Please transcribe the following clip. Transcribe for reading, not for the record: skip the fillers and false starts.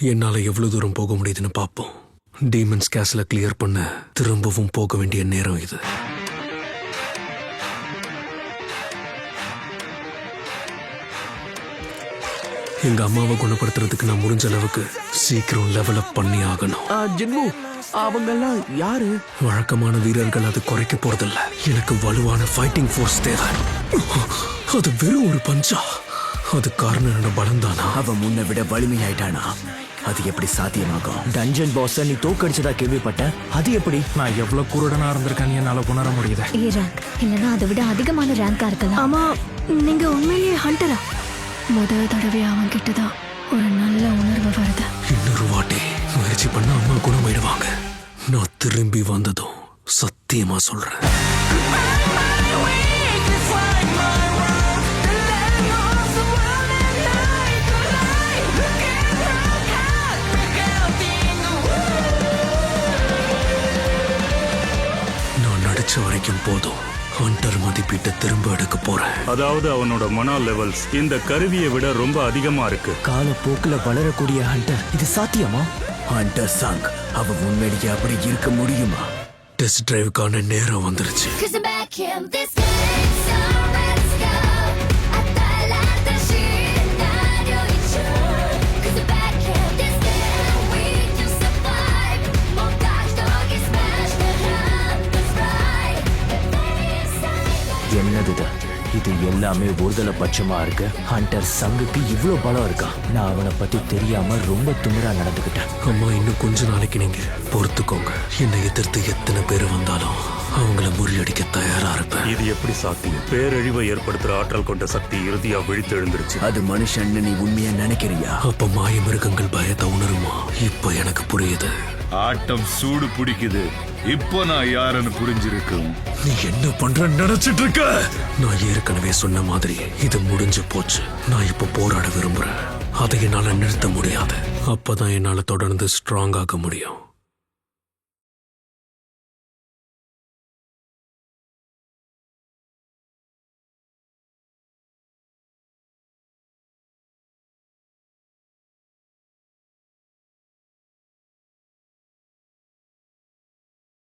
என்னால எவ்வளவு தூரம் போக முடியுதுன்னு பார்ப்போம். டீமன்ஸ் கேஸ்ல கிளியர் பண்ண திரும்பவும் போக வேண்டிய நேரம் இது. எங்க அம்மாவை குணப்படுத்துறதுக்கு நான் முடிஞ்ச அளவுக்கு சீக்கிரம் லெவலப் பண்ணி ஆகணும். ஜின்மு, அவங்கெல்லாம் யாரு? வழக்கமான வீரர்கள் அது குறைக்க போறதில்ல. எனக்கு வலுவான ஃபைட்டிங் ஃபோர்ஸ் தேவை. அது வெறும் ஒரு பஞ்சா? அது காரணம் என்னோட பலம் தானா? அவன் முன்ன விட வலிமையாயிட்டானா? அது எப்படி சாத்தியமாகும்? டஞ்சன் பாஸ் நீ தோக்கடிச்சதா கேள்விப்பட்ட. அது எப்படி? நான் எவ்வளவு குருடனா இருந்திருக்கேன் என்னால உணர முடியுது. ஏ ரேங்க் இல்லனா அதை விட அதிகமான ரேங்கா இருக்கலாம். ஆமா, நீங்க உண்மையிலேயே ஹண்டரா? முதல் தடவை அவன் கிட்டதான் ஒரு நல்ல உணர்வு வருது. இன்னொரு வாட்டி முயற்சி பண்ண அம்மா குணமாயிடுவாங்க. நான் திரும்பி வந்ததும் சத்தியமா சொல்றேன். நான் நடிச்ச வரைக்கும் போதும். ஹண்டர் மதிப்பீட்டை திரும்ப எடுக்க போறேன். அதாவது அவனோட மன லெவல்ஸ் இந்த கருவியை விட ரொம்ப அதிகமா இருக்கு. காலப்போக்குல வளரக்கூடிய ஹண்டர், இது சாத்தியமா? ஹண்டர் சாங் அவன் உண்மையிலேயே அப்படி இருக்க முடியுமா? டெஸ்ட் டிரைவுக்கான நேரம் வந்துருச்சு. என்னது இது? எல்லாமே ஒருதலை பட்சமா இருக்கு. ஹண்டர் சங்குக்கு இவ்வளவு பலம் இருக்கா? நான் அவனை பத்தி தெரியாம ரொம்ப திமிரா நடந்துகிட்டேன். அம்மா, இன்னும் கொஞ்ச நாளைக்கு நீங்க பொறுத்துக்கோங்க. என்னை எதிர்த்து எத்தனை பேர் வந்தாலும் அவங்கள முறியடிக்க தயாரா இருப்பேன். இது எப்படி சாத்தியம்? பேரழிவை ஏற்படுத்துற ஆற்றல் கொண்ட சக்தி இறுதியா விழித்து எழுந்துருச்சு. அது மனுஷன் நீ உண்மையா நினைக்கிறியா? அப்ப மாய மிருகங்கள் பயத்தை உணருமா? இப்ப எனக்கு புரியுது. ஆட்டம் சூடு பிடிக்குது. இப்போ நான் யாருன்னு புரிஞ்சிருக்கும். நீ என்ன பண்ற நினைச்சிட்டு இருக்க? நான் ஏற்கனவே சொன்ன மாதிரி இது முடிஞ்சு போச்சு. நான் இப்ப போராட விரும்புறேன். அதை என்னால நிறுத்த முடியாது. அப்பதான் என்னால தொடர்ந்து ஸ்ட்ராங் ஆக முடியும்.